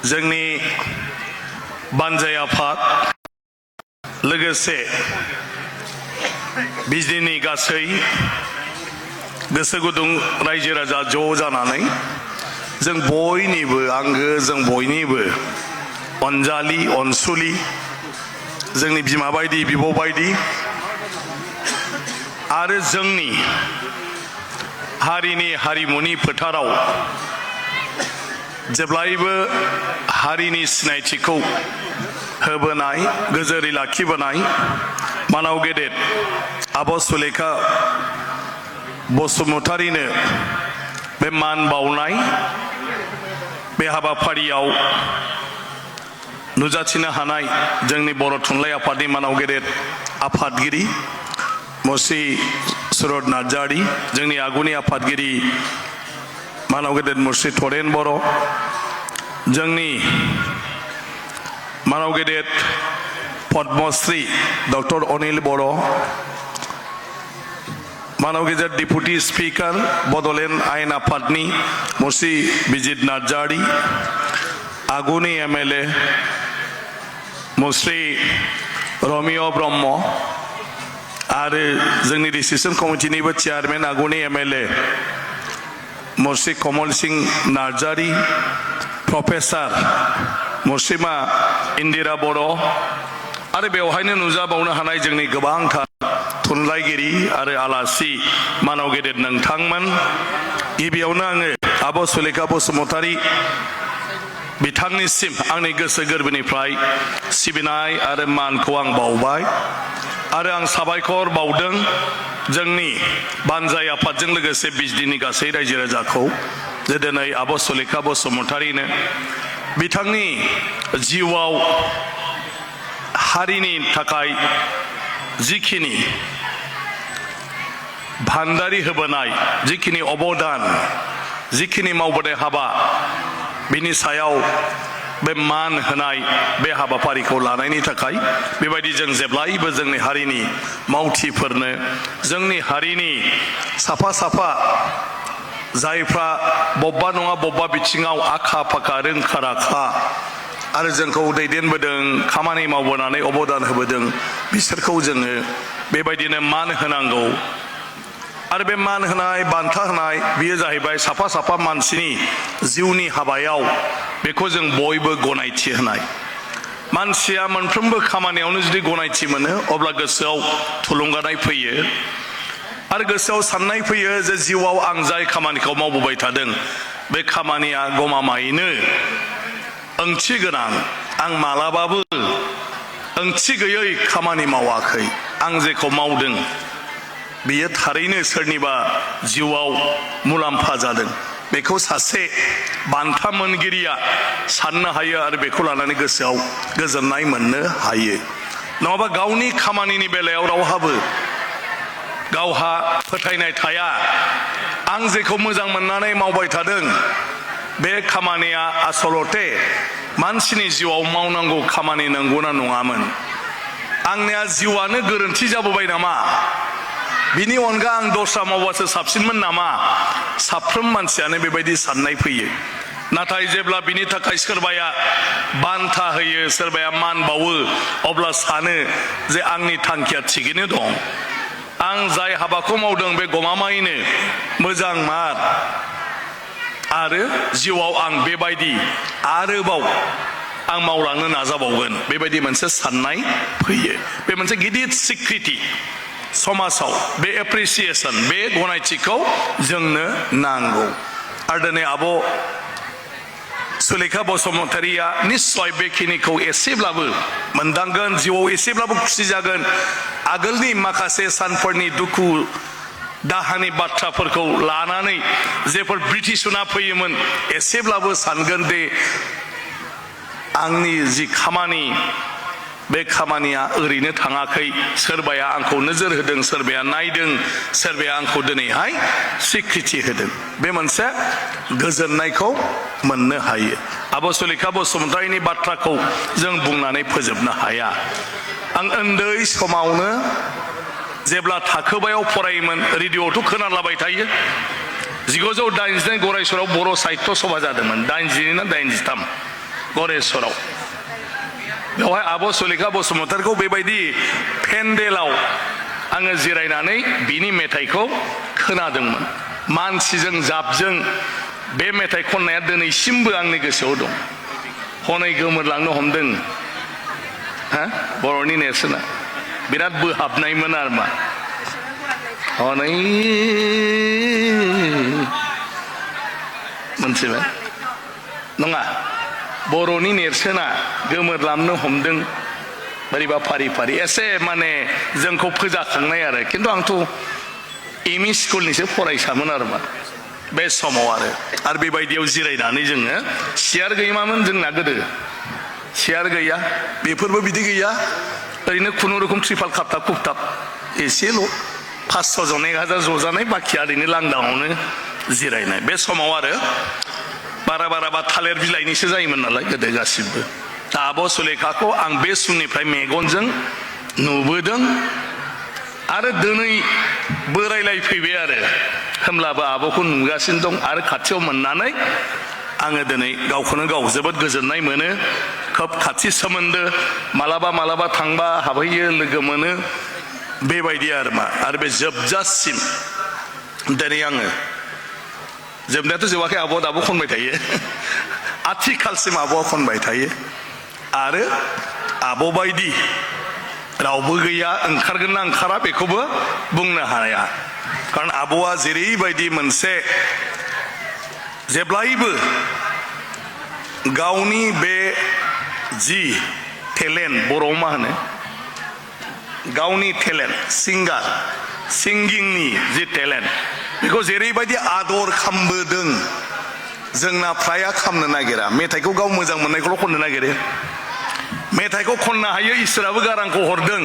जोंनि बानजाय आफाद लोगोसे बिजनीनि गासै गोसो गुदुं रायजो राजा ज' जानानै जों बयनिबो आंगो जों बयनिबो अनजालि अनसुलि जोंनि बिमा बायदि बिब' बायदि आरो जोंनि हारिनि हारिमुनि फोथाराव जेब्लायबो हारिनि सिनायथिखौ होबोनाय गोजोरै लाखिबोनाय मानाव गेदेर आब' सुलेखा बसुमतारीनो बे मान बावनाय बे हाबाफारियाव नुजाथिनो हानाय जोंनि बर' थुनलाइ आफादनि मानाव गेदेर आफादगिरि मुस्रि सुरत नार्जारी जोंनि आगुनि आफादगिरि मानाव गेदेर मुस्रि थरेन बर' जोंनि मानाव गेदेर पद्मश्री डक्टर अनिल बर' मानाव गेदेर डिपुटी स्पीकार बड'लेण्ड आयेन आफादनि मुस्रि बिजित नार्जारी आगुनि एमएलए मुस्रि रमिय ब्रह्म आरो जोंनि डिसिसन कमिटिनिबो चेयारमेन आगुनि एमएलए मुस्रि कमल सिंह नार्जारी प्रफेसर मुस्रिमा इन्दिरा बर' आरो बेवहायनो नुजाबावनो हानाय जोंनि गोबांथार थुनलाइगिरि आरो आलासि मानाव गेदेर नोंथांमोन गिबियावनो आङो आब' सुलेखा बसुमतारी बिथांनिसिम आंनि गोसो गोरबोनिफ्राय सिबिनाय आरो मानखौ आं बावबाय आरो आं साबायखर बावदों जोंनि बानजाय आफादजों लोगोसे बिजनीनि गासै रायजो राजाखौ जे दिनै आब' सुलेखा बसुमतारीनो बिथांनि जिउआव हारिनि थाखाय जिखिनि भान्दारि होबोनाय जिखिनि अबदान जिखिनि मावबोनाय हाबा बिनि सायाव बे मान होनाय बे हाबाफारिखौ लानायनि थाखाय बेबायदि जों जेब्लायबो जोंनि हारिनि मावथिफोरनो जोंनि हारिनि साफा साफा जायफ्रा बबेबा नङा बबेबा बिथिङाव आखा फाखा रोंखा राखा आरो जोंखौ दैदेनबोदों खामानि मावबोनानै अबदान होबोदों बिसोरखौ जोङो बेबायदिनो मान होनांगौ आरो बे मान होनाय बान्था होनाय बियो जाहैबाय साफा साफा मानसिनि जिउनि हाबायाव बेखौ जों बयबो गनायथि होनाय मानसिया मोनफ्रोमबो खामानियावनो जुदि गनायथि मोनो अब्ला गोसोआव थुलुंगानाय फैयो आरो गोसोआव साननाय फैयो जे जिउआव आं जाय खामानिखौ मावबोबाय थादों बे खामानिया गमामायैनो ओंथि गोनां आं मालाबाबो ओंथि गैयै खामानि मावाखै आं जेखौ मावदों बियो थारैनो सोरनिबा जिउआव मुलाम्फा जादों बेखौ सासे बान्था मोनगिरिया साननो हायो आरो बेखौ लानानै गोसोआव गोजोननाय मोननो हायो नङाबा गावनि खामानिनि बेलायाव गावहा फोथायनाय थाया आं जेखौ मोजां मोननानै मावबाय थादों बे खामानिया आसलते मानसिनि जिउआव मावनांगौ खामानि नंगौना नङामोन आंनिया जिउआनो गोरोन्थि जाबोबाय नामा बिनि अनगा आं दस्रा मावबासो साबसिनमोन नामा साफ्रोम मानसियानो बेबायदि साननाय फैयो नाथाय जेब्ला बिनि थाखाय सोरबाया बान्था होयो सोरबाया मान बावो अब्ला सानो जे आंनि थांखिया थिगैनो दं आं जाय हाबाखौ मावदों बे गमामायैनो मोजां मार आरो जिउआव आं बेबायदि आरोबाव आं मावलांनो नाजाबावगोन बेबायदि मोनसे साननाय फैयो बे मोनसे गिदिर स्वीकृति समाजाव बे एप्रिसिएशन बे गनायथिखौ जोंनो नांगौ आरो दिनै आब' सुलेखा बसुमतारीया निश्चय बेखिनिखौ एसेब्लाबो मोनदांगोन जिउआव एसेब्लाबो खुसि जागोन आगोलनि माखासे सानफोरनि दुखु दाहानि बाथ्राफोरखौ लानानै जेफोर ब्रिटिशना फैयोमोन एसेब्लाबो सानगोन दे आंनि जि खामानि बे खामानिया ओरैनो थाङाखै सोरबाया आंखौ नोजोर होदों सोरबाया नायदों सोरबाया आंखौ दिनैहाय स्वीकृति होदों बे मोनसे गोजोननायखौ मोननो हायो आब' सुलेखा बसुमतारीनि बाथ्राखौ जों बुंनानै फोजोबनो हाया आं उन्दै समावनो जेब्ला थाखोबायाव फरायोमोन रेडिअ'आवथ' खोनालाबाय थायो 1989 गरायसराव बर' साहित्य सभा जादोंमोन 82 ना 83 गरेस्वराव बेवहाय आब' सुलेखा बसुमतारीखौ बेबायदि पेन्डेलाव आङो जिरायनानै बिनि मेथाइखौ खोनादोंमोन मानसिजों जाबजों बे मेथाइ खननाया दिनैसिमबो आंनि गोसोआव दं हनै गोमोरलांनो हमदों बर'नि नेरसोना बिराद बोहाबनायमोन आरो मा हनै मोनथिबाय नङा बर'नि नेरसोना गोमोरलांनो हमदों बोरैबा फारि फारि एसे माने जोंखौ फोजाखांनाय आरो खिन्थु आंथ' एमइ स्कुलनिसो फरायसामोन आरो मा बे समाव आरो बेबायदियाव जिरायनानै जोङो सियार गैयामोन जोंना गोदो सियार गैया बेफोरबो बिदि गैया ओरैनो खुनुरुखुम त्रिपाल खाबथाब खुबथाब एसेल' 500 जन 1000 ज'जानाय बाखिया ओरैनो लांदाङावनो जिरायनाय बे समाव आरो बारा थालिर बिलाइनिसो जायोमोन नालाय गोदो गासिबो दा आब' सुलेखाखौ आं बे समनिफ्राय मेगनजों नुबोदों आरो दिनै बोरायलायफैबाय आरो होमब्लाबो आब'खौ नुगासिनो दं आरो खाथियाव मोननानै आङो दिनै गावखौनो गाव जोबोद गोजोननाय मोनो खोब खाथि सोमोन्दो मालाबा थांबा हाबहैयो लोगो मोनो बेबायदि आरो मा आरो बे जोबजासिम दिनै आङो जोबनायाथ' जोबाखै आब'आ दाबो खनबाय थायो आथिखालसिम आब'आ खनबाय थायो आरो आब' बायदि रावबो गैया ओंखारगोन ना ओंखारा बेखौबो बुंनो हाया खारन आब'आ जेरैबायदि मोनसे जेब्लायबो गावनि बे जि टेलेन्ट बर'आव मा होनो गावनि टेलेन्ट सिंगार सिंगिंनि जि टेलेन्ट बेखौ जेरैबायदि आदर खालामबोदों जोंना फ्राया खालामनो नागिरा मेथाइखौ गाव मोजां मोननायखौल' खननो नागिरो मेथाइखौ खननो हायो इसोराबो गारांखौ हरदों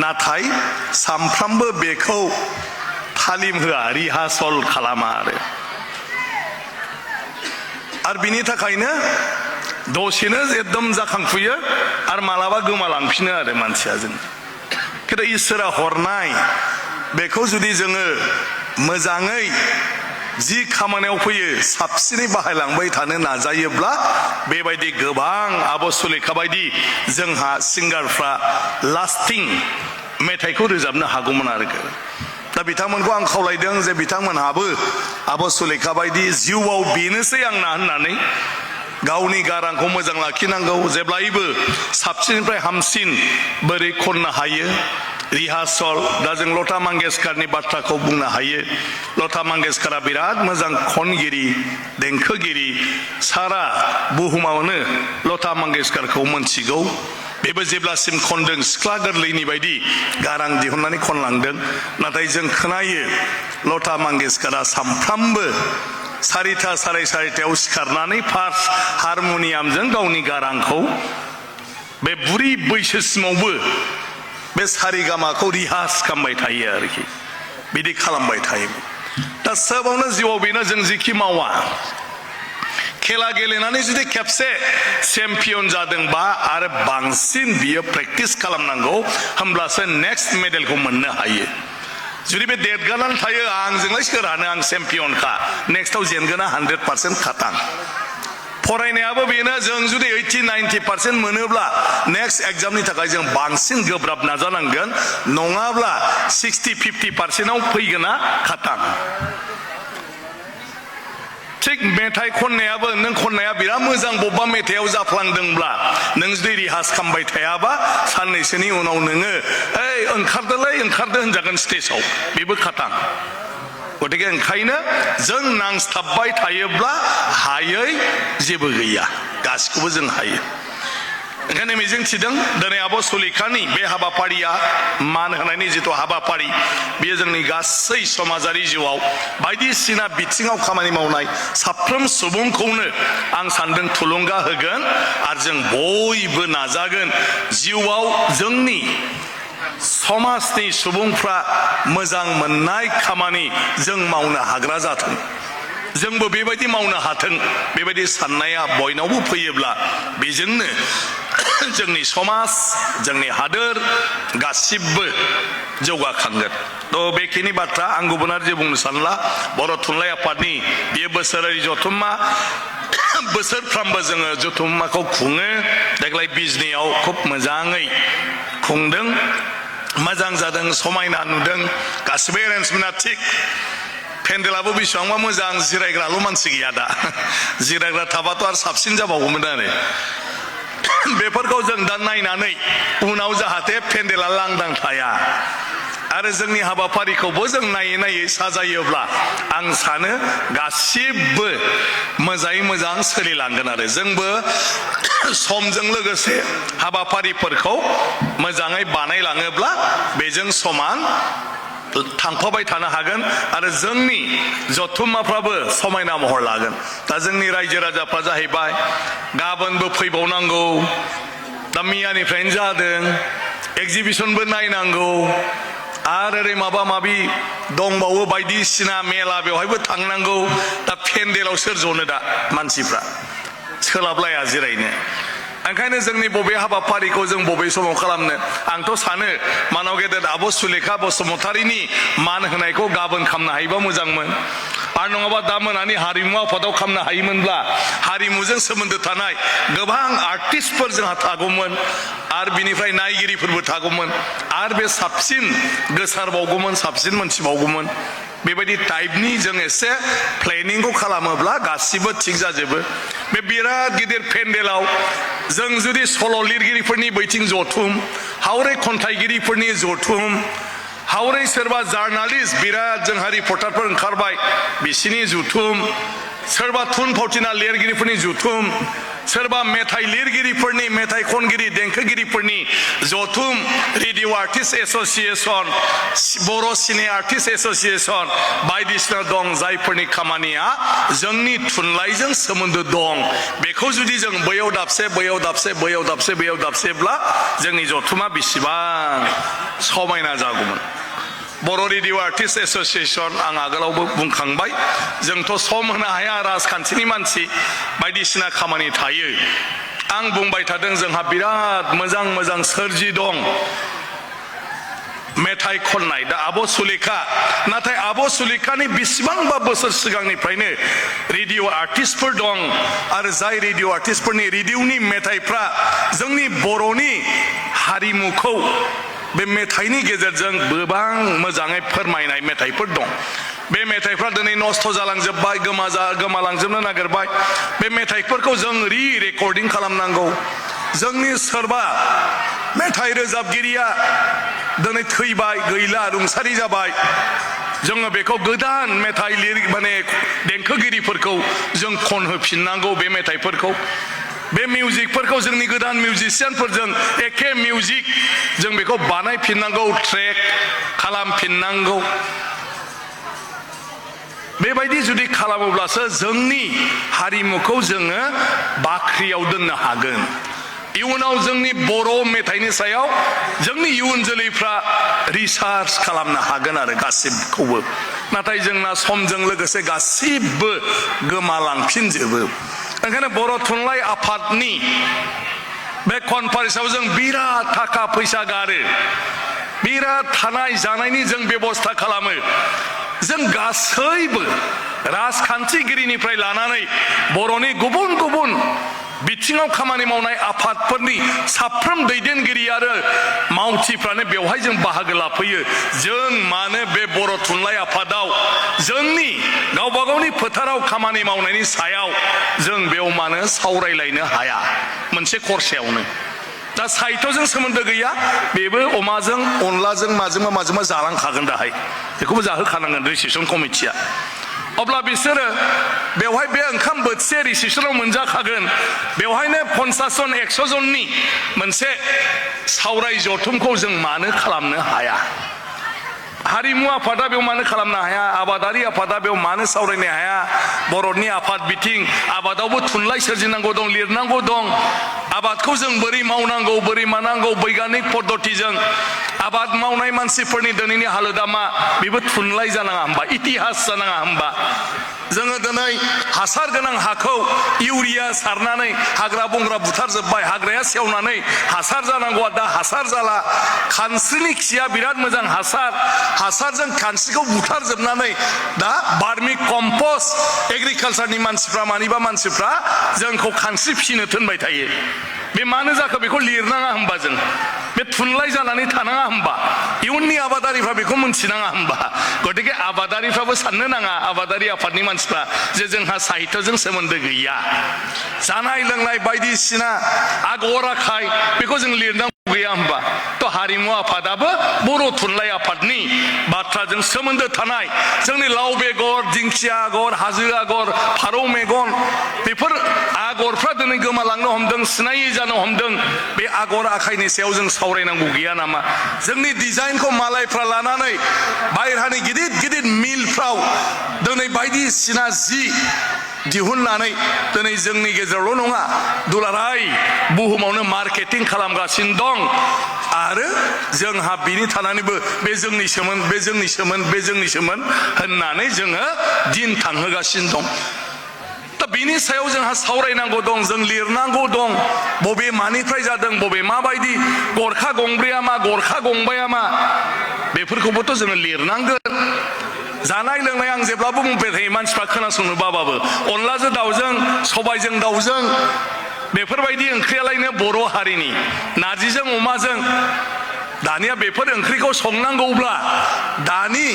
नाथाय सामफ्रामबो बेखौ तालिम होआ रिहार्सल खालामा आरो बिनि थाखायनो दसेनो एकदम जाखांफुयो आरो मालाबा गोमालांफिनो आरो मानसिया जों खिन्थु इसोरा हरनाय बेखौ जुदि जोङो मोजाङै जि खामानियाव फैयो साबसिनै बाहायलांबाय थानो नाजायोब्ला बेबायदि गोबां आब' सुलेखा बायदि जोंहा सिंगारफ्रा लास्टिं मेथाइखौ रोजाबनो हागौमोन आरो दा बिथांमोनखौ आं खावलायदों जे बिथांमोनहाबो आब' सुलेखा बायदि जिउआव बेनोसै आंना होननानै गावनि गारांखौ मोजां लाखिनांगौ जेब्लायबो साबसिननिफ्राय हामसिन बोरै खननो हायो रिहार्सल दा जों लता मंगेशकारनि बाथ्राखौ बुंनो हायो लता मंगेशकारा बिराद मोजां खनगिरि देंखोगिरि सारा बुहुमावनो लता मंगेशकारखौ मोनथिगौ बेबो जेब्लासिम खनदों सिख्ला गोरलैनि बायदि गारां दिहुननानै खनलांदों नाथाय जों खोनायो लता मंगेशकारा सामफ्रामबो 4टा 4:30 सिखारनानै फार्स्ट हारमनियामजों गावनि गारांखौ बे बुरि बैसोसिमावबो बे सारिगामाखौ रिहार्स खालामबाय थायो आरोखि बिदि खालामबाय थायोमोन दा सोबावनो जिउआव बेनो जों जिखि मावा खेला गेलेनानै जुदि खेबसे चेम्पियन जादोंबा आरो बांसिन बियो प्रेक्टिस खालामनांगौ होमब्लासो नेक्स्ट मेडेलखौ मोननो हायो जुदि बे देरगानानै थायो आंजोंलाय सोरानो आं चेम्पियनखा नेक्स्टआव जेनगोना 100% खातां फरायनायाबो बेनो जों जुदि 80-90% मोनोब्ला नेक्स्ट एग्जामनि थाखाय जों बांसिन गोब्राब नाजानांगोन नङाब्ला 60-50%आव फैगोना खातां थिग मेथाइ खननायाबो नों खननाया बिराद मोजां बबेबा मेथाइआव जाफ्लांदोंब्ला नों जुदि रिहार्स खालामबाय थायाबा साननैसोनि उनाव नोङो ओंखारदो होनजागोन स्टेजआव बेबो खातां गतिके ओंखायनो जों नांस्थाबबाय थायोब्ला हायै जेबो गैया गासिखौबो जों हायो ओंखायनो मिजिंथिदों दिनै आब' सुलेखानि बे हाबाफारिया मान होनायनि जिथु हाबाफारि बेयो जोंनि गासै समाजारि जिउआव बायदिसिना बिथिङाव खामानि मावनाय साफ्रोम सुबुंखौनो आं सानदों थुलुंगा होगोन आरो जों बयबो नाजागोन जिउआव जोंनि समाजनि सुबुंफ्रा मोजां मोननाय खामानि जों मावनो हाग्रा जाथों जोंबो बेबायदि मावनो हाथों बेबायदि साननाया बयनावबो फैयोब्ला बेजोंनो जोंनि समाज जोंनि हादोर गासिबो जौगाखांगोन तो बेखिनि बाथ्रा आं गुबुन आरो जेबो बुंनो सानला बर' थुनलाइ आफादनि बेयो बोसोरारि जथुम्मा बोसोरफ्रामबो जोङो जथुम्माखौ खुङो देग्लाय बिजनियाव खुब मोजाङै खुंदों मोजां जादों समायना नुदों गासिबो एरेन्जमेन्टआ थिग पेन्डेलाबो बेसेबांबा मोजां जिरायग्राल' मानसि गैया दा जिरायग्रा थाबाथ' आरो साबसिन जाबावगौमोन आरो बेफोरखौ जों दा नायनानै उनाव जाहाथे पेन्डेला लांदां थाया आरो जोंनि हाबाफारिखौबो जों नायै नायै साजायोब्ला आं सानो गासिबो मोजाङै मोजां सोलिलांगोन आरो जोंबो समजों लोगोसे हाबाफारिफोरखौ मोजाङै बानायलाङोब्ला बेजों समान थांफाबाय थानो हागोन आरो जोंनि जथुम्माफ्राबो समायना महर लागोन दा जोंनि रायजो राजाफ्रा जाहैबाय गाबोनबो फैबावनांगौ दा मियानिफ्रायनो जादों एक्जिबिसनबो नायनांगौ आरो ओरै माबा माबि दंबावो बायदिसिना मेला बेवहायबो थांनांगौ दा पेन्डेलाव सोर जनो दा मानसिफ्रा सोलाबलाया जिरायनो ओंखायनो जोंनि बबे हाबाफारिखौ जों बबे समाव खालामनो आंथ' सानो मानाव गेदेर आब' सुलेखा बसुमतारीनि मान होनायखौ गाबोन खालामनो हायोबा मोजांमोन आरो नङाबा दा मोनानि हारिमु आफादाव खालामनो हायोमोनब्ला हारिमुजों सोमोन्दो थानाय गोबां आर्टिस्टफोर जोंहा थागौमोन आरो बिनिफ्राय नायगिरिफोरबो थागौमोन आरो बे साबसिन गोसारबावगौमोन साबसिन मोनथिबावगौमोन बेबायदि टाइपनि जों एसे प्लेनिंखौ खालामोब्ला गासिबो थिग जाजोबो बे बिराद गिदिर पेन्डेलाव जों जुदि सल' लिरगिरिफोरनि बैथिं जथुम हावरे खन्थाइगिरिफोरनि जथुम हावरे सोरबा जार्नालिस्ट बिराद जोंहा रिपर्टारफोर ओंखारबाय बिसिनि जुथुम सोरबा थुनफावथिना लिरगिरिफोरनि जुथुम सोरबा मेथाइ लिरगिरिफोरनि मेथाइ खनगिरि देंखोगिरिफोरनि जथुम रेडिअ आर्टिस्ट एसोसिएशन बर' सिने आर्टिस्ट एसोसिएशन बायदिसिना दं जायफोरनि खामानिया जोंनि थुनलाइजों सोमोन्दो दं बेखौ जुदि जों बैयाव दाबसे बैयाव दाबसे बैयाव दाबसे बैयाव दाबसेब्ला जोंनि जथुमा बेसेबां समायना जागौमोन बर' रेडिअ आर्टिस्ट एसोसिएशन आं आगोलावबो बुंखांबाय जोंथ' सम होनो हाया राजखान्थिनि मानसि बायदिसिना खामानि थायो आं बुंबाय थादों जोंहा बिराद मोजां मोजां सोरजि दं मेथाइ खननाय दा आब' सुलेखा नाथाय आब' सुलेखानि बेसेबांबा बोसोर सिगांनिफ्रायनो रेडिअ आर्टिस्टफोर दं आरो जाय रेडिअ आर्टिस्टफोरनि रेडिअनि मेथाइफ्रा जोंनि बर'नि हारिमुखौ बे मेथाइनि गेजेरजों गोबां मोजाङै फोरमायनाय मेथाइफोर दं बे मेथाइफ्रा दिनै नस्थ' जालांजोबबाय गोमालांजोबनो नागिरबाय बे मेथाइफोरखौ जों रेकर्डिं खालामनांगौ जोंनि सोरबा मेथाइ रोजाबगिरिया दिनै थैबाय गैला रुंसारि जाबाय जोङो बेखौ गोदान मेथाइ माने देंखोगिरिफोरखौ जों खनहोफिननांगौ बे मेथाइफोरखौ बे मिउजिकफोरखौ जोंनि गोदान मिउजिशियानफोरजों एखे मिउजिक जों बेखौ बानायफिननांगौ ट्रेक खालामफिननांगौ बेबायदि जुदि खालामोब्लासो जोंनि हारिमुखौ जोङो बाख्रियाव दोननो हागोन इयुनाव जोंनि बर' मेथाइनि सायाव जोंनि इयुन जोलैफ्रा रिसार्च खालामनो हागोन आरो गासिबखौबो नाथाय जोंना समजों लोगोसे गासिबो गोमालांफिनजोबो ओंखायनो बर' थुनलाइ आफादनि बे कनफारेन्सआव जों बिराद थाखा फैसा गारो बिराद थानाय जानायनि जों बेबस्था खालामो जों गासैबो राजखान्थिगिरिनिफ्राय लानानै बर'नि गुबुन गुबुन बिथिङाव खामानि मावनाय आफादफोरनि साफ्रोम दैदेनगिरि आरो मावथिफ्रानो बेवहाय जों बाहागो लाफैयो जों मानो बे बर' थुनलाइ आफादाव जोंनि गावबा गावनि फोथाराव खामानि मावनायनि सायाव जों बेयाव मानो सावरायलायनो हाया मोनसे खरसायावनो दा साहित्यजों सोमोन्दो गैया बेबो अमाजों अनलाजों माजोंबा जालांखागोन दाहाय बेखौबो जाहोखानांगोन रिसेपसन कमिटिया अब्ला बिसोरो बेवहाय बे ओंखाम बोथिसे रिसेपसनाव मोनजाखागोन बेवहायनो 50 जन 100 जननि मोनसे सावराय जथुमखौ जों मानो खालामनो हाया हारिमु आफादा बेयाव मानो खालामनो हाया आबादारि आफादा बेयाव मानो सावरायनो हाया बर'नि आफाद बिथिं आबादावबो थुनलाइ सोरजिनांगौ दं लिरनांगौ दं आबादखौ जों बोरै मावनांगौ बोरै मानांगौ बैगानिक पद्धतिजों आबाद मावनाय मानसिफोरनि दिनैनि हालोदा मा बेबो थुनलाइ जानाङा होमबा इतिहास जानाङा होमबा जोङो दिनै हासार गोनां हाखौ इउरिया सारनानै हाग्रा बंग्रा बुथारजोब्बाय हाग्राया सेवनानै हासार जानांगौआ दा हासार जाला खानस्रिनि खिया बिराद मोजां हासारजों खानस्रिखौ बुथारजोबनानै दा बार्मि कम्पस्ट एग्रिकालचारनि मानसिफ्रा मानिबा मानसिफ्रा जोंखौ खानस्रि फिसिनो थिनबाय थायो बे मानो जाखो बेखौ लिरनाङा होमबा जों बे थुनलाइ जानानै थानाङा होमबा इयुननि आबादारिफ्रा बेखौ मोनथिनाङा होमबा गतिके आबादारिफ्राबो साननो नाङा आबादारि आफादनि मानसिफ्रा जे जोंहा साहित्यजों सोमोन्दो गैया जानाय लोंनाय बायदिसिना आगर आखाय बेखौ जों लिरनांगौ गैया होमबा तो हारिमु आफादाबो बर' थुनलाइ आफादनि बाथ्राजों सोमोन्दो थानाय जोंनि लाव बेगर दिंखिया आगर हाजो आगर फारौ मेगन बेफोर आगरफ्रा दिनै गोमालांनो हमदों सिनायै जानो हमदों बे आगर आखायनि सायाव जों सावरायनांगौ गैया नामा जोंनि डिजाइनखौ मालायफ्रा लानानै बायह्रानि गिदिर गिदिर मिलफ्राव दिनै बायदिसिना जि दिहुननानै दिनै जोंनि गेजेरावल' नङा दुलाराय बुहुमावनो मार्केटिं खालामगासिनो दं आरो जोंहा बिनि थानानैबो बे जोंनि सोमोन होननानै जोङो दिन थांहोगासिनो दं दा बिनि सायाव जोंहा सावरायनांगौ दं जों लिरनांगौ दं बबे मानिफ्राय जादों बबे माबायदि गरखा गंब्रैया मा गरखा गंबाया मा बेफोरखौबोथ' जोङो लिरनांगोन जानाय लोंनाय आं जेब्लाबो बुंबाय थायो मानसिफ्रा खोनासंनो बाबाबो अनलाजों दाउजों सबायजों दाउजों बेफोरबायदि ओंख्रियालायनो बर' हारिनि नारजिजों अमाजों दानिया बेफोर ओंख्रिखौ संनांगौब्ला दानि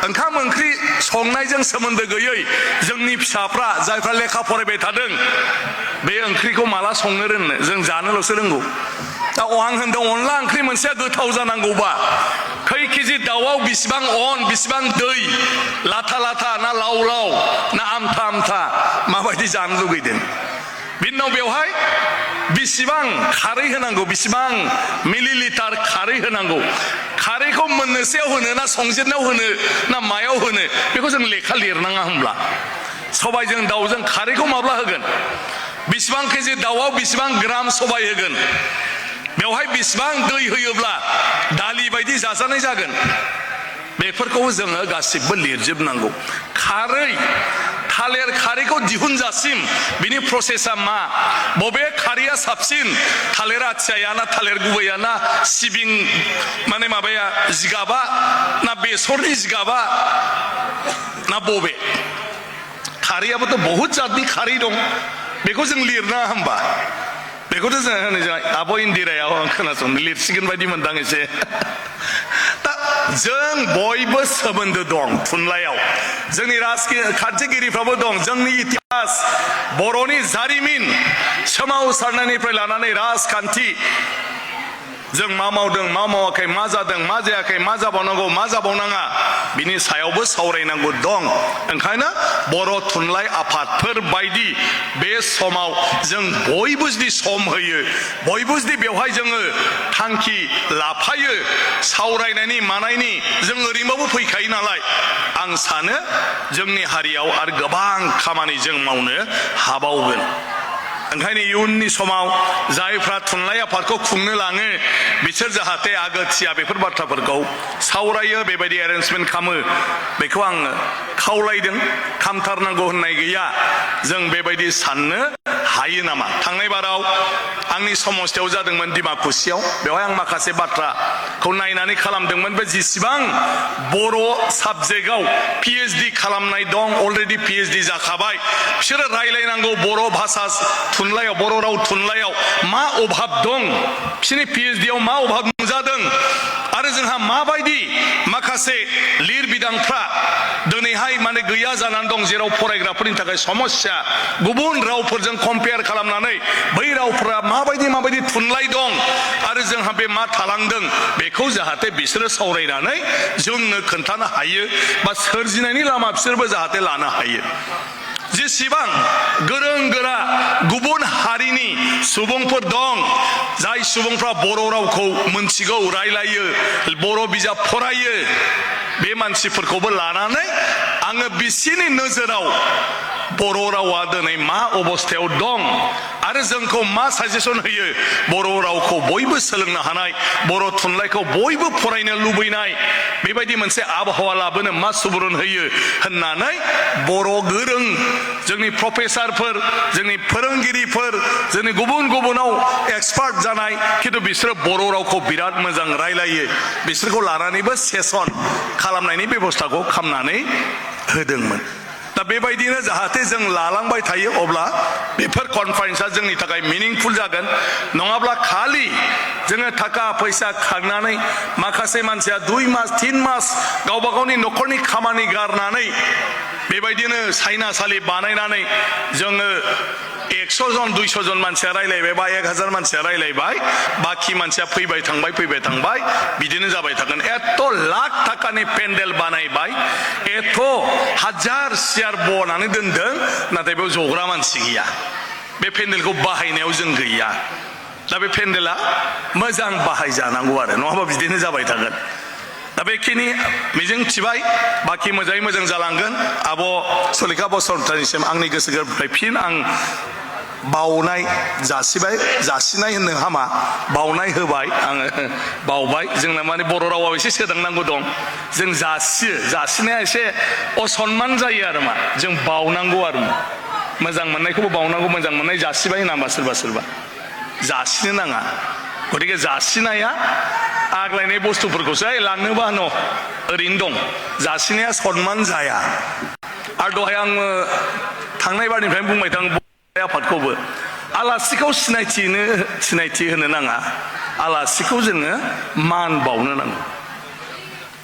ओंखाम ओंख्रि संनायजों सोमोन्दो गैयै जोंनि फिसाफ्रा जायफ्रा लेखा फरायबाय थादों बे ओंख्रिखौ माला संनो रोंनो जों जानोल'सो रोंगौ दा आं होनदों अनला ओंख्रि मोनसेया गोथाव जानांगौबा खै केजि दाउआव बिसिबां बिसिबां दै लाथा लाथा ना लाव लाव ना आमथा आमथा माबायदि जानो लुगैदों बिनि उनाव बेवहाय बिसिबां खारै होनांगौ बिसिबां मिलिलिटार खारै होनांगौ खारैखौ मोननोसेयाव होनो ना संजेननायाव होनो ना मायाव होनो बेखौ जों लेखा लिरनाङा होमब्ला सबायजों दाउजों खारैखौ माब्ला होगोन बिसिबां केजि दाउआव बिसिबां ग्राम सबाय होगोन बेवहाय बिसिबां दै होयोब्ला दालि बायदि जाजानाय जागोन बेफोरखौ जोङो गासिबो लिरजोबनांगौ खारै थालिर खारैखौ दिहुनजासिम बिनि प्रसेसा मा बबे खारैया साबसिन थालिर आथियाया ना थालिर गुबैया ना सिबिं माने माबाया जिगाबा ना बेसरनि जिगाबा ना बबे खारैयाबोथ' बहुद जातनि खारै दं बेखौ जों लिरनाङा होमबा बेखौथ' जों होनो आब' इन्दिरायाव आं खोनासंनो लिरसिगोन बायदि मोनदां एसे दा जों बयबो सोमोन्दो दं थुनलाइयाव जोंनि राजखान्थिगिरिफ्राबो दं जोंनि इतिहास बर'नि जारिमिन सोमावसारनायनिफ्राय लानानै राजखान्थि जों मा मावदों मा मावाखै मा जादों मा जायाखै मा जाबावनांगौ मा जाबावनाङा बिनि सायावबो सावरायनांगौ दं ओंखायनो बर' थुनलाइ आफादफोर बायदि बे समाव जों बयबो जुदि सम होयो बयबो जुदि बेवहाय जोङो थांखि लाफायो सावरायनायनि मानायनि जों ओरैनोबाबो फैखायो नालाय आं सानो जोंनि हारियाव आरो गोबां खामानि जों मावनो हाबावगोन ओंखायनो इयुननि समाव जायफ्रा थुनलाइ आफादखौ खुंनो लाङो बिसोर जाहाथे आगोथिया बेफोर बाथ्राफोरखौ सावरायो बेबायदि एरेन्जमेन्ट खालामो बेखौ आङो खावलायदों खामथारनांगौ होननाय गैया जों बेबायदि साननो हायो नामा थांनाय बाराव आंनि समस्थियाव जादोंमोन डिमाकुसियाव बेवहाय आं माखासे बाथ्राखौ नायनानै खालामदोंमोन बे जेसेबां बर' साबजेक्टआव PhD खालामनाय दं अलरेडि PhD जाखाबाय बिसोरो रायलायनांगौ बर' भाषा थुनलाइयाव बर' राव थुनलाइयाव मा अभाब दं बिसोरनि PhDआव मा अभाब नुजादों आरो जोंहा माबायदि माखासे लिरबिदांफ्रा दिनैहाय माने गैया जानानै दं जेराव फरायग्राफोरनि थाखाय समस्या गुबुन रावफोरजों कम्पेयार खालामनानै बै रावफोरा माबायदि थुनलाइ दं आरो जोंहा बे मा थालांदों बेखौ जाहाथे बिसोरो सावरायनानै जोंनो खोन्थानो हायो बा सोरजिनायनि लामा बिसोरबो जाहाथे लानो हायो जेसेबां गोरों गोरा गुबुन हारिनि सुबुंफोर दं जाय सुबुंफ्रा बर' रावखौ मोनथिगौ रायलायो बर' बिजाब फरायो बे मानसिफोरखौबो लानानै आङो बिसिनि नोजोराव बर' रावा दिनै मा अबस्थायाव दं आरो जोंखौ मा साजेसन होयो बर' रावखौ बयबो सोलोंनो हानाय बर' थुनलाइखौ बयबो फरायनो लुबैनाय बेबायदि मोनसे आबहावा लाबोनो मा सुबुरुन होयो होननानै बर' गोरों जोंनि प्रफेसारफोर जोंनि फोरोंगिरिफोर जोंनि गुबुन गुबुनाव एक्सपार्ट जानाय खिन्थु बिसोरो बर' रावखौ बिराद मोजां रायलायो बिसोरखौ लानानैबो सेसन खालामनायनि बेबस्थाखौ खालामनानै होदोंमोन दा बेबायदिनो जाहाथे जों लालांबाय थायो अब्ला बेफोर कनफारेन्सआ जोंनि थाखाय मिनिंफुल जागोन नङाब्ला खालि जोङो थाखा फैसा खांनानै माखासे मानसिया 2 मास 3 मास गावबा गावनि न'खरनि खामानि गारनानै बेबायदिनो साइनासालि बानायनानै जोङो 100 जन 200 जन मानसिया रायलायबाय बा 1000 मानसिया रायलायबाय बाखि मानसिया फैबाय थांबाय बिदिनो जाबाय थागोन एथ' लाख थाखानि पेन्डेल बानायबाय एथ' हाजार सियार बनानै दोनदों नाथाय बेयाव जग्रा मानसि गैया बे पेन्डेलखौ बाहायनायाव जों गैया दा बे पेन्डेला मोजां बाहायजानांगौ आरो नङाबा बिदिनो जाबाय थागोन दा बेखिनि मिजिं थिबाय बाखि मोजाङै मोजां जालांगोन आब' सलिखा बसुमतारीनिसिम आंनि गोसो गोरबोनिफ्राय फिन आं बावनाय जासिनाय होननो हामा बावनाय होबाय आङो बावबाय जोंना माने बर' रावाव एसे सोदांनांगौ दं जों जासिनाया एसे असनमान जायो आरो मा जों बावनांगौ आरो मा मोजां मोननायखौबो बावनांगौ मोजां मोननाय जासिबाय होनामा सोरबा जासिनो नाङा गतिके जासिनाया आग्लायनाय बुस्थुफोरखौसो लांनोबा न' ओरैनो दं जासिनाया सनमान जाया आरो दहाय आङो थांनाय बारनिफ्रायनो बुंबाय थां आफादखौबो आलासिखौ सिनायथि होनो नाङा आलासिखौ जोङो मान बावनो नांगौ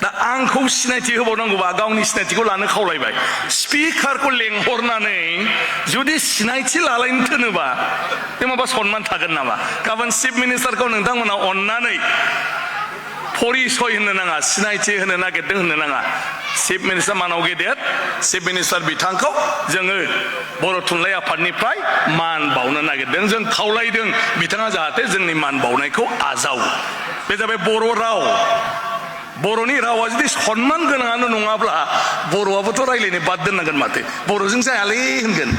दा आंखौ सिनायथि होबावनांगौबा गावनि सिनायथिखौ लानो खावलायबाय स्पिकारखौ लेंहरनानै जुदि सिनायथि लालायनो थोनोबा बे माबा सनमान थागोन नामा गाबोन चिफ मिनिस्टारखौ नोंथांमोना अननानै परिचय होनो नाङा सिनायथि होनो नागिरदों होननो नाङा चिफ मिनिस्टार मानाव गेदेर चिफ मिनिस्टार बिथांखौ जोङो बर' थुनलाइ आफादनिफ्राय मान बावनो नागिरदों जों खावलायदों बिथाङा जाहाथे जोंनि मान बावनायखौ आजावो बे जाबाय बर' राव बर'नि रावा जुदि सनमान गोनाङानो नङाब्ला बर'आबोथ' रायलायनो बाद दोननांगोन माथो बर'जों जायालै होनगोन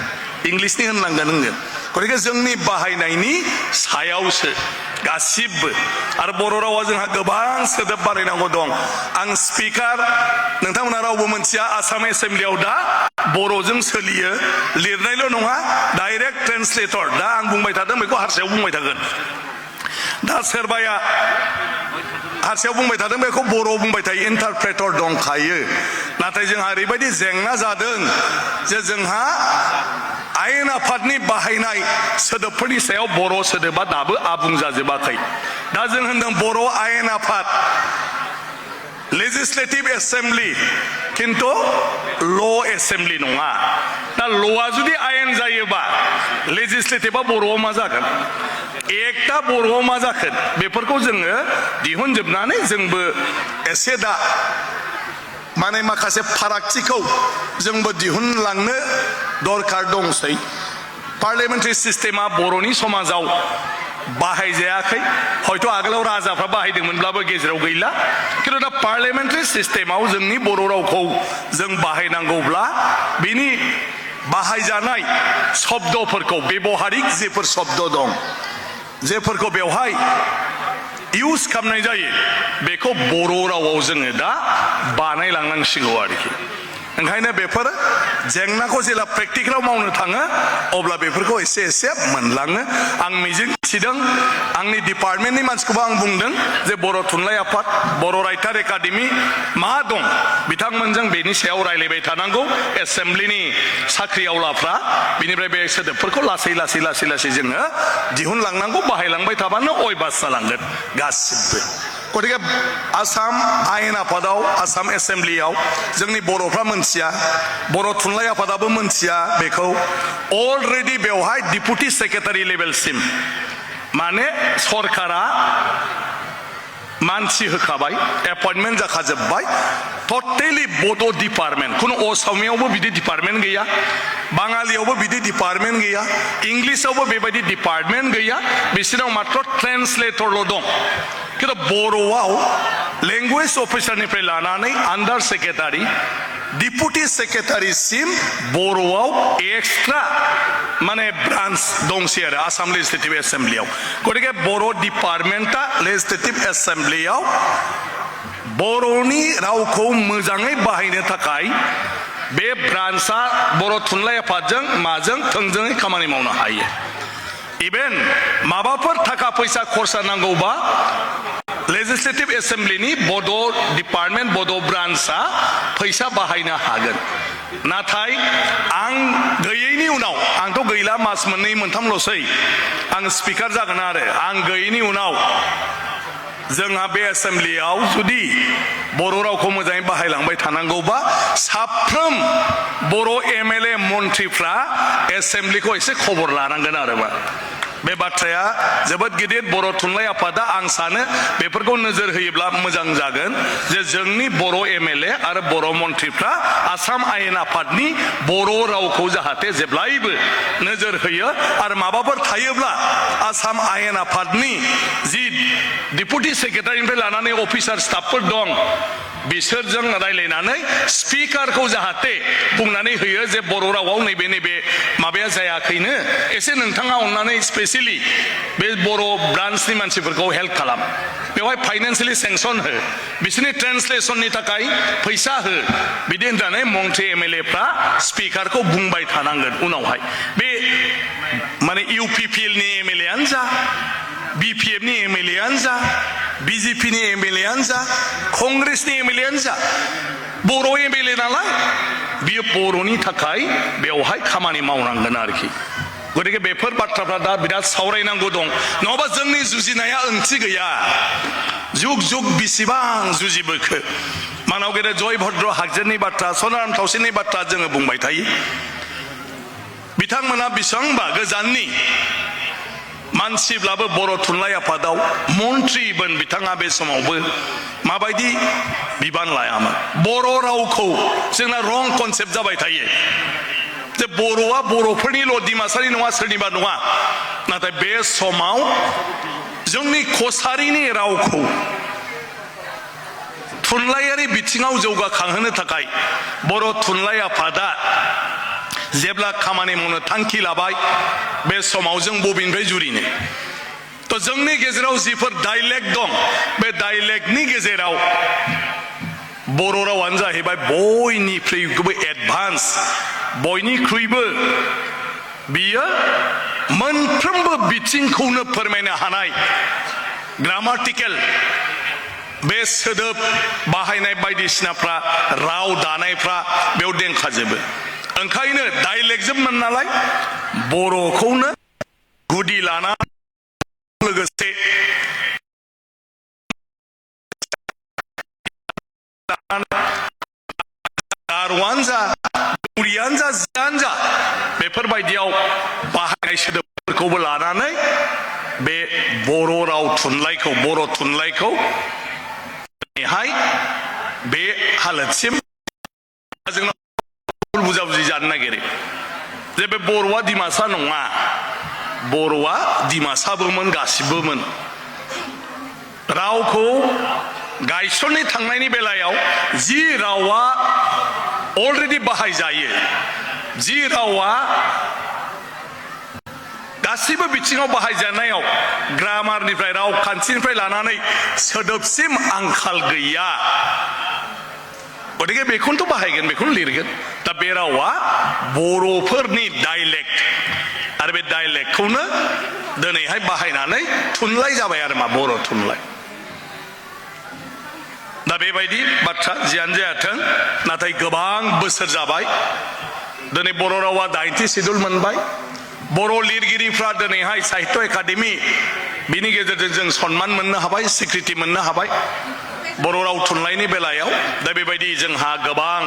इंलिसनि होननांगोन गतिके जोंनि बाहायनायनि सायावसो गासिबो आरो बर' रावा जोंहा गोबां सोदोब बानायनांगौ दं आं स्पिकार नोंथांमोना रावबो मोनथिया आसाम एसेम्ब्लियाव दा बर'जों सोलियो लिरनायल' नङा डाइरेक्ट ट्रेन्सलेटर दा आं बुंबाय थादों बेखौ हारसायाव बुंबाय थागोन दा सोरबाया हारसायाव बुंबाय थादों बेखौ बर'आव बुंबाय थायो इन्टारप्रेटर दंखायो नाथाय जोंहा ओरैबायदि जेंना जादों जे जोंहा आयेन आफादनि बाहायनाय सोदोबफोरनि सायाव बर' सोदोबा दाबो आबुं जाजोबाखै दा जों होनदों बर' आयेन आफाद लेजिस्लेटिभ एसेम्ब्लि किन्तु ल' एसेम्ब्लि नङा दा ल'आ जुदि आयेन जायोबा लेजिस्लेटिभा बर'आव मा जागोन एकटा बर'आव मा जागोन बेफोरखौ जोङो दिहुनजोबनानै जोंबो एसे दा माने माखासे फारागथिखौ जोंबो दिहुनलांनो दरखार दंसै पार्लियामेन्टारि सिस्टेमा बर'नि समाजाव बाहायजायाखै हयथ' आगोलाव राजाफ्रा बाहायदोंमोनब्लाबो गेजेराव गैला खिन्थु दा पार्लियामेन्टारि सिस्टेमाव जोंनि बर' रावखौ जों बाहायनांगौब्ला बिनि बाहायजानाय शब्दफोरखौ बेबहारिक जेफोर शब्द दं जेफोरखौ बेवहाय इउज खालामनाय जायो बेखौ बर' रावाव जोङो दा बानायलांनांसिगौ आरोखि ओंखायनो बेफोर जेंनाखौ जेला प्रेक्टिकेलाव मावनो थाङो अब्ला बेफोरखौ एसे एसे मोनलाङो आं मिजिं थिदों आंनि डिपार्टमेन्टनि मानसिखौबो आं बुंदों जे बर' थुनलाइ आफाद बर' राइटार एकाडेमि मा दं बिथांमोनजों बेनि सायाव रायलायबाय थानांगौ एसेम्ब्लिनि साख्रिआवलाफ्रा बिनिफ्राय बे सोदोबफोरखौ लासै जोङो दिहुनलांनांगौ बाहायलांबाय थाबानो अयबास जालांगोन गासिबो गतिके आसाम आयेन आफादाव आसाम एसेम्ब्लियाव जोंनि बर'फ्रा मोनथिया बर' थुनलाइ आफादाबो मोनथिया बेखौ अलरेडि बेवहाय डिपुटि सेक्रेटारि लेभेलसिम माने सरकारा मानसि होखाबाय एपइन्टमेन्ट जाखाजोब्बाय टटेलि बड' डिपार्टमेन्ट खुनु असमियावबो बिदि डिपार्टमेन्ट गैया बाङालियावबो बिदि डिपार्टमेन्ट गैया इंलिसावबो बेबायदि डिपार्टमेन्ट गैया बिसोरनाव मात्र ट्रेन्सलेटरल' दं खिन्थु बर'आव लेंगुवेज अफिसारनिफ्राय लानानै आन्डार सेक्रेटारि डिपुटि सेक्रेटारिसिम बर'आव एक्सट्रा माने ब्रान्च दंसै आरो आसाम लेजिस्लेटिभ एसेम्ब्लियाव गतिके बर' डिपार्टमेन्टआ लेजिस्लेटिभ एसेम्ब्लियाव बर'नि रावखौ मोजाङै बाहायनो थाखाय बे ब्रान्चआ बर' थुनलाइ आफादजों माजों थोंजोङै खामानि मावनो हायो इभेन माबाफोर थाखा फैसा खरसा नांगौबा लेजिस्लेटिभ एसेम्ब्लिनि बड' डिपार्टमेन्ट बड' ब्रान्चआ फैसा बाहायनो हागोन नाथाय आं गैयैनि उनाव आंथ' गैला मास मोननै मोनथामल'सै आं स्पिकार जागोन आरो आं गैयैनि उनाव जोंहा बे एसेम्ब्लियाव जुदि बर' रावखौ मोजाङै बाहायलांबाय थानांगौबा साफ्रोम बर' एमएलए मन्थ्रिफ्रा एसेम्ब्लिखौ एसे खबर लानांगोन आरो बे बाथ्राया जोबोद गिदिर बर' थुनलाइ आफादा आं सानो बेफोरखौ नोजोर होयोब्ला मोजां जागोन जे जोंनि बर' एमएलए आरो बर' मन्थ्रिफ्रा आसाम आयेन आफादनि बर' रावखौ जाहाथे जेब्लायबो नोजोर होयो आरो माबाफोर थायोब्ला आसाम आयेन आफादनि जि डिपुटि सेक्रेटारिनिफ्राय लानानै अफिसार स्टाफफोर दं बिसोरजों रायलायनानै स्पिकारखौ जाहाथे बुंनानै होयो जे बर' रावाव नैबे नैबे माबाया जायाखैनो एसे नोंथाङा अननानै स्पेसियेलि बे बर' ब्रान्चनि मानसिफोरखौ हेल्प खालाम बेवहाय फाइनान्सियेलि सेंसन हो बिसोरनि ट्रेन्सलेसननि थाखाय फैसा हो बिदि होननानै मन्थ्रि एमएलएफ्रा स्पिकारखौ बुंबाय थानांगोन उनावहाय बे माने इउपिपिएलनि एमएलएआनो जा बिपिएफनि एमएलएआनो जा बिजेपिनि एमएलएआनो जा कंग्रेसनि एमएलएआनो जा बर' एमएलए नालाय बियो बर'नि थाखाय बेवहाय खामानि मावनांगोन आरोखि गतिके बेफोर बाथ्राफ्रा दा बिराद सावरायनांगौ दं नङाबा जोंनि जुजिनाया ओंथि गैया जुग जुग बेसेबां जुजिबोखो मानाव गेदेर जयभद्र हागजेरनि बाथ्रा सनाराम थावसेनि बाथ्रा जोङो बुंबाय थायो बिथांमोना बेसेबांबा गोजाननि मानसिब्लाबो बर' थुनलाइ आफादाव मन्थ्रिमोन बिथाङा बे समावबो माबायदि बिबान लायामोन बर' रावखौ जोंना रं कनसेप्ट जाबाय थायो जे बर'आ बर'फोरनिल' डिमासानि नङा सोरनिबा नङा नाथाय बे समाव जोंनि कसारिनि रावखौ थुनलाइयारि बिथिङाव जौगाखांहोनो थाखाय बर' थुनलाइ आफादा जेब्ला खामानि मावनो थांखि लाबाय बे समाव जों बबेनिफ्राय जुरिनो तो जोंनि गेजेराव जिफोर डाइलेक्ट दं बे डाइलेक्टनि गेजेराव बर' रावानो जाहैबाय बयनिख्रुइबो एडभान्स बयनिख्रुइबो बियो मोनफ्रोमबो बिथिंखौनो फोरमायनो हानाय ग्रामाटिकेल बे सोदोब बाहायनाय बायदिसिनाफ्रा राव दानायफ्रा बेयाव देंखाजोबो ओंखायनो डाइलेक्टजोंमोन नालाय बर'खौनो गुदि लाना लोगोसे गार'आनो जा दौरियानो जा जियानो जा बेफोरबायदियाव बाहायनाय सोदोबफोरखौबो लानानै बे बर' राव थुनलाइखौ बर' थुनलाइखौ दिनैहाय बे हालोदसिम जोंनाव बुजा बुजि जानो नागिरो जे बे बर'आ डिमासा नङा बर'आ डिमासाबोमोन गासिबोमोन रावखौ गायसननो थांनायनि बेलायाव जि रावा अलरेडि बाहायजायो जि रावा गासिबो बिथिङाव बाहायजानायाव ग्रामारनिफ्राय रावखान्थिनिफ्राय लानानै सोदोबसिम आंखाल गैया गतिके बेखौनोथ' बाहायगोन बेखौनो लिरगोन दा बे रावा बर'फोरनि डाइलेक्ट आरो बे डाइलेक्टखौनो दिनैहाय बाहायनानै थुनलाइ जाबाय आरो मा बर' थुनलाइ दा बेबायदि बाथ्रा जियानो जायाथों नाथाय गोबां बोसोर जाबाय दिनै बर' रावा 9थि सिडुल मोनबाय बर' लिरगिरिफ्रा दिनैहाय साहित्य एकाडेमि बिनि गेजेरजों जों सन्मान मोननो हाबाय स्वीकृति मोननो हाबाय बर' राव थुनलाइनि बेलायाव दा बेबायदि जोंहा गोबां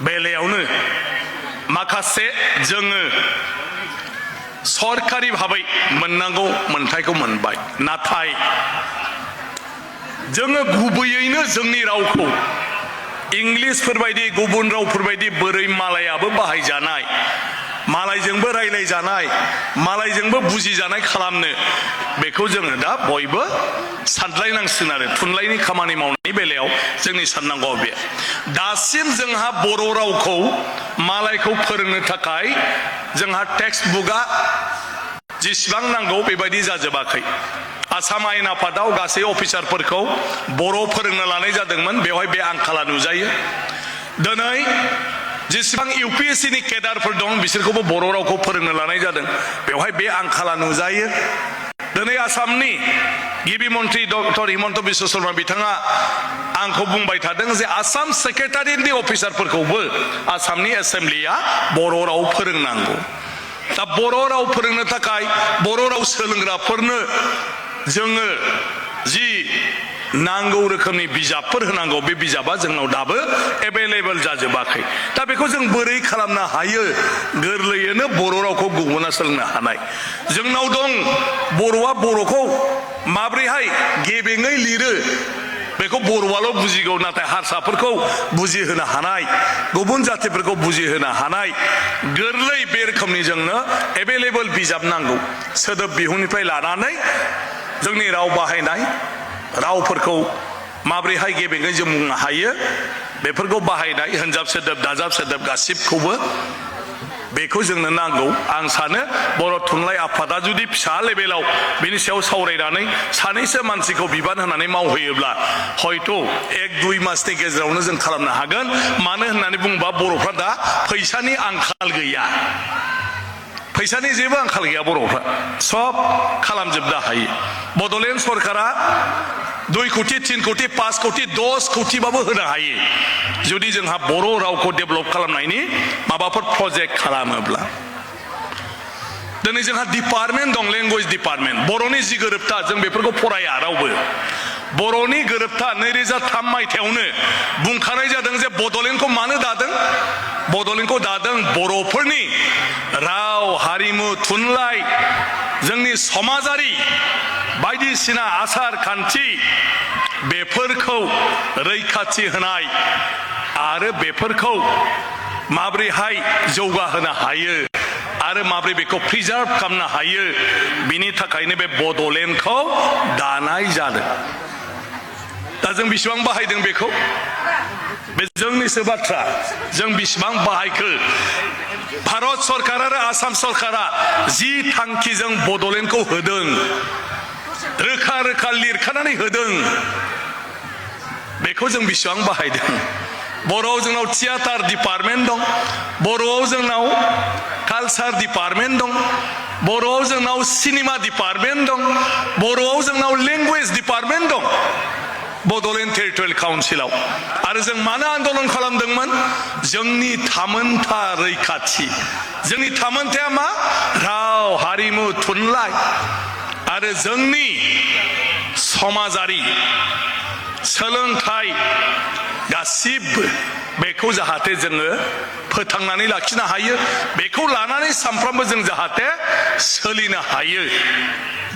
बेलायावनो माखासे जोङो सरकारि भाबै मोननांगौ मोनथायखौ मोनबाय नाथाय जोङो गुबैयैनो जोंनि रावखौ इंलिसफोरबायदि गुबुन रावफोरबायदि बोरै मालायाबो बाहायजानाय मालायजोंबो रायलाय जानाय मालायजोंबो बुजिजानाय खालामनो बेखौ जोङो दा बयबो सानलायनांसिगोन आरो थुनलाइनि खामानि मावनायनि बेलायाव जोंनि साननांगौआ बे दासिम जोंहा बर' रावखौ मालायखौ फोरोंनो थाखाय जोंहा टेक्सट बुकआ जेसेबां नांगौ बेबायदि जाजोबाखै आसाम आयेन आफादाव गासै अफिसारफोरखौ बर' फोरोंनो लानाय जादोंमोन बेवहाय बे आंखाला नुजायो दिनै जेसेबां UPSC नि केडारफोर दं बिसोरखौबो बर' रावखौ फोरोंनो लानाय जादों बेवहाय बे आंखाला नुजायो दिनै आसामनि गिबि मन्त्रि डक्टर हिमन्त बिश्व शर्मा बिथाङा आंखौ बुंबाय थादों जे आसाम सेक्रेटारियेटनि अफिसारफोरखौबो आसामनि एसेम्ब्लिया बर' राव फोरोंनांगौ दा बर' राव फोरोंनो थाखाय बर' राव सोलोंग्राफोरनो जोङो जि नांगौ रोखोमनि बिजाबफोर होनांगौ बे बिजाबा जोंनाव दाबो एभेलेबल जाजोबाखै दा बेखौ जों बोरै खालामनो हायो गोरलैयैनो बर' रावखौ गुबुना सोलोंनो हानाय जोंनाव दं बर'आ बर'खौ माब्रैहाय गेबेङै लिरो बेखौ बर'आल' बुजिगौ नाथाय हारसाफोरखौ बुजिहोनो हानाय गुबुन जातिफोरखौ बुजिहोनो हानाय गोरलै बे रोखोमनि जोंनो एभेलेबल बिजाब नांगौ सोदोब बिहुंनिफ्राय लानानै जोंनि राव बाहायनाय रावफोरखौ माब्रैहाय गेबेङै जों बुंनो हायो बेफोरखौ बाहायनाय हिनजाब सोदोब दाजाब सोदोब गासिबखौबो बेखौ जोंनो नांगौ आं सानो बर' थुनलाइ आफादा जुदि फिसा लेभेलाव बिनि सायाव सावरायनानै सानैसो मानसिखौ बिबान होनानै मावहोयोब्ला हयथ' 1-2 मासनि गेजेरावनो जों खालामनो हागोन मानो होननानै बुङोबा बर'फ्रा दा फैसानि आंखाल गैया फैसानि जेबो आंखाल गैया बर'फ्रा सब खालामजोबनो हायो बड'लेण्ड सरकारा 2 कोटि 3 कोटि 5 कोटि 10 कोटिबाबो होनो हायो जुदि जोंहा बर' रावखौ डेभेलप खालामनायनि माबाफोर प्रजेक्ट खालामोब्ला दिनै जोंहा डिपार्टमेन्ट दं लेंगुवेज डिपार्टमेन्ट बर'नि जि गोरोबथा जों बेफोरखौ फराया रावबो बर'नि गोरोबथा 2003 मायथाइयावनो बुंखानाय जादों जे बड'लेण्डखौ मानो दादों बड'लेण्डखौ दादों बर'फोरनि राव हारिमु थुनलाइ जोंनि समाजारि बायदिसिना आसार खान्थि बेफोरखौ रैखाथि होनाय आरो बेफोरखौ माब्रैहाय जौगाहोनो हायो आरो माब्रै बेखौ प्रिजार्भ खालामनो हायो बिनि थाखायनो बे बड'लेण्डखौ दानाय जादों दा जों बेसेबां बाहायदों बेखौ बे जोंनिसो बाथ्रा जों बेसेबां बाहायखो भारत सरकार आरो आसाम सरकारा जि थांखिजों बड'लेण्डखौ होदों रोखा रोखा लिरखानानै होदों बेखौ जों बेसेबां बाहायदों बर'आव जोंनाव थियाटार डिपार्टमेन्ट दं बर'आव जोंनाव कालचार डिपार्टमेन्ट दं बर'आव जोंनाव सिनेमा डिपार्टमेन्ट दं बर'आव जोंनाव लेंगुवेज डिपार्टमेन्ट दं बड'लेण्ड टेरिटरियेल काउन्सिलाव आरो जों मानो आन्दलन खालामदोंमोन जोंनि थामोनथा रैखाथि जोंनि थामोनथाया मा राव हारिमु थुनलाइ आरो जोंनि समाजारि सोलोंथाइ गासिबो बेखौ जाहाथे जोङो फोथांनानै लाखिनो हायो बेखौ लानानै सानफ्रोमबो जों जाहाथे सोलिनो हायो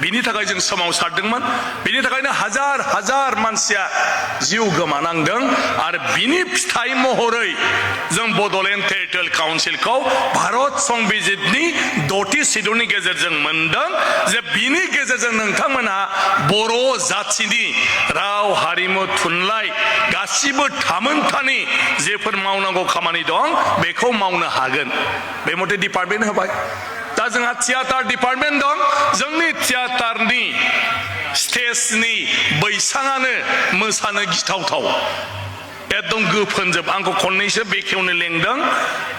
बिनि थाखाय जों सोमावसारदोंमोन बिनि थाखायनो हाजार हाजार मानसिया जिउ गोमानांदों आरो बिनि फिथाइ महरै जों बड'लेण्ड टेरिटरियेल काउन्सिलखौ भारत संबिजितनि 6थि सिडुलनि गेजेरजों मोनदों जे बिनि गेजेरजों नोंथांमोनहा बर' जाथिनि राव हारिमु थुनलाइ गासिबो थामोनथानि जेफोर मावनांगौ खामानि दं बेखौ मावनो हागोन बे मथे डिपार्टमेन्ट होबाय दा जोंहा थियाटार डिपार्टमेन्ट दं जोंनि थियाटारनि स्टेजनि बैसाङानो मोसानो गिथावथाव एकदम गोफोनजोब आंखौ खननैसो बेखेवनो लेंदों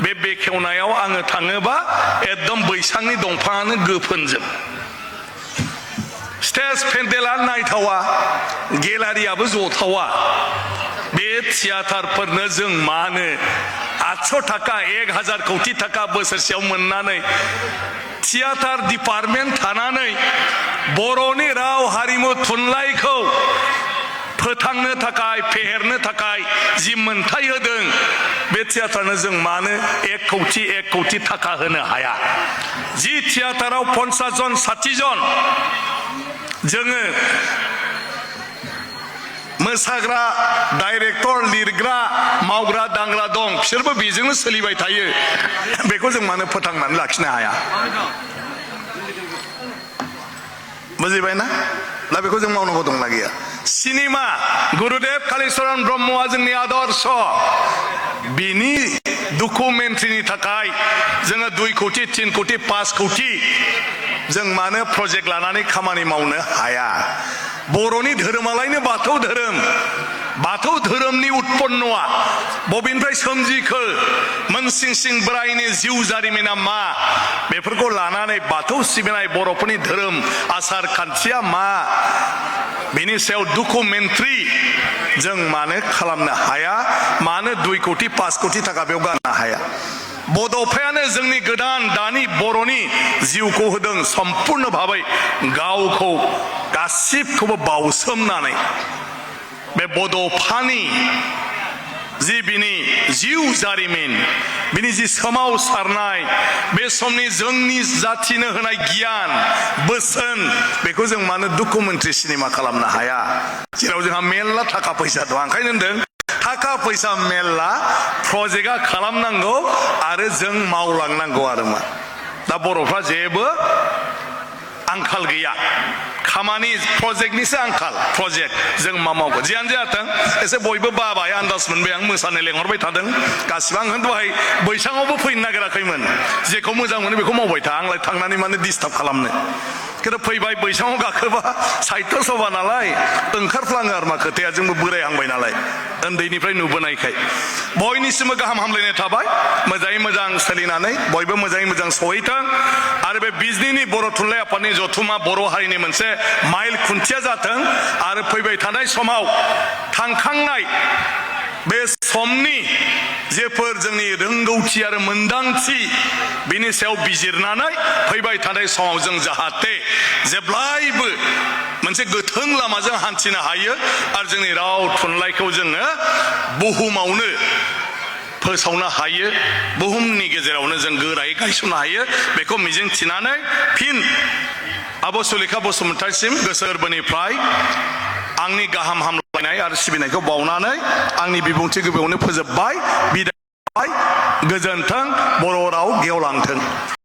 बे बेखेवनायाव आङो थाङोबा एकदम बैसांनि दंफाङानो गोफोनजोब स्टेज पेन्डेला नायथावा गेलारियाबो जथावा बे थियाटारफोरनो जों मानो 800 थाखा 1000 कोटि थाखा बोसोरसेयाव मोननानै थियाटार डिपार्टमेन्ट थानानै बर'नि राव हारिमु थुनलाइखौ फोथांनो थाखाय फेहेरनो थाखाय जि मोनथाय होदों बे थियाटारनो जों मानो 1 कोटि थाखा होनो हाया जि थियाटाराव 50 जन 60 जन जोङो मोसाग्रा डाइरेक्टर लिरग्रा मावग्रा दांग्रा दं बिसोरबो बेजोंनो सोलिबाय थायो बेखौ जों मानो फोथांनानै लाखिनो हाया बुजिबाय ना दा बेखौ जों मावनांगौ दंना गैया सिनेमा गुरुदेव कालीचरण ब्रह्मआ जोंनि आदर्श बिनि डकुमेन्ट्रिनि थाखाय जोङो 2 कोटी 3 कोटी 5 कोटी जों मानो प्रजेक्ट लानानै खामानि मावनो हाया बर'नि धोरोमालायनो बाथौ धोरोमनि उत्पन्नआ बबेनिफ्राय सोमजिखो मोनसिंसिं बोरायनि जिउ जारिमिना मा बेफोरखौ लानानै बाथौ सिबिनाय बर'फोरनि धोरोम आसार खान्थिया मा बेनि सायाव डकुमेन्ट्रि जों मानो खालामनो हाया मानो 2 कोटी 5 कोटी थाखा बेयाव गारनो हाया बड'फायानो जोंनि गोदान दानि बर'नि जिउखौ होदों सम्पूर्ण भाबै गावखौ गासिबखौबो बावसोमनानै बे बड'फानि जि बिनि जिउ जारिमिन बिनि जि सोमावसारनाय बे समनि जोंनि जाथिनो होनाय गियान बोसोन बेखौ जों मानो डकुमेन्ट्रि सिनेमा खालामनो हाया जेराव जोंहा मेरला थाखा फैसा दं ओंखायनो होनदों थाखा फैसा मेरला प्रजेक्टआ खालामनांगौ आरो जों मावलांनांगौ आरो मा दा बर'फ्रा जेबो आंखाल गैया खामानि प्रजेक्टनिसो आंखाल प्रजेक्ट जों मा मावगोन जियानो जाथों एसे बयबो बाबाय आन्दाज मोनबाय आं मोसानो लेंहरबाय थादों गासिबो आं दहाय बैसाङावबो फैनो नागिराखैमोन जेखौ मोजां मोनो बेखौ मावबाय था आंलाय थांनानै मानो डिस्टार्ब खालामनो खिन्थु फैबाय बैसाङाव गाखोबा साहित्य सभा नालाय ओंखारफ्लाङो आरो मा खोथाया जोंबो बोरायहांबाय नालाय उन्दैनिफ्राय नुबोनायखाय बयनिसिमबो गाहाम हामलायनाय थाबाय मोजाङै मोजां सोलिनानै बयबो मोजाङै मोजां सहैथों आरो बे बिजनिनि बर' थुनलाइ आफादनि जथुमा बर' हारिनि मोनसे माइल खुन्थिया जाथों आरो फैबाय थानाय समाव थांखांनाय बे समनि जेफोर जोंनि रोंगौथि आरो मोनदांथि बिनि सायाव बिजिरनानै फैबाय थानाय समाव जों जाहाथे जेब्लायबो मोनसे गोथों लामाजों हान्थिनो हायो आरो जोंनि राव थुनलाइखौ जोङो बुहुमावनो फोसावनो हायो बुहुमनि गेजेरावनो जों गोरायै गायसननो हायो बेखौ मिजिं थिनानै फिन आब' सुलेखा बसुमतारिसिम गोसो गोरबोनिफ्राय आंनि गाहाम हामलायनाय आरो सिबिनायखौ बावनानै आंनि बिबुंथि गिबियावनो फोजोबबाय बिदाय गोजोन्थों बर' राव गेवलांथों।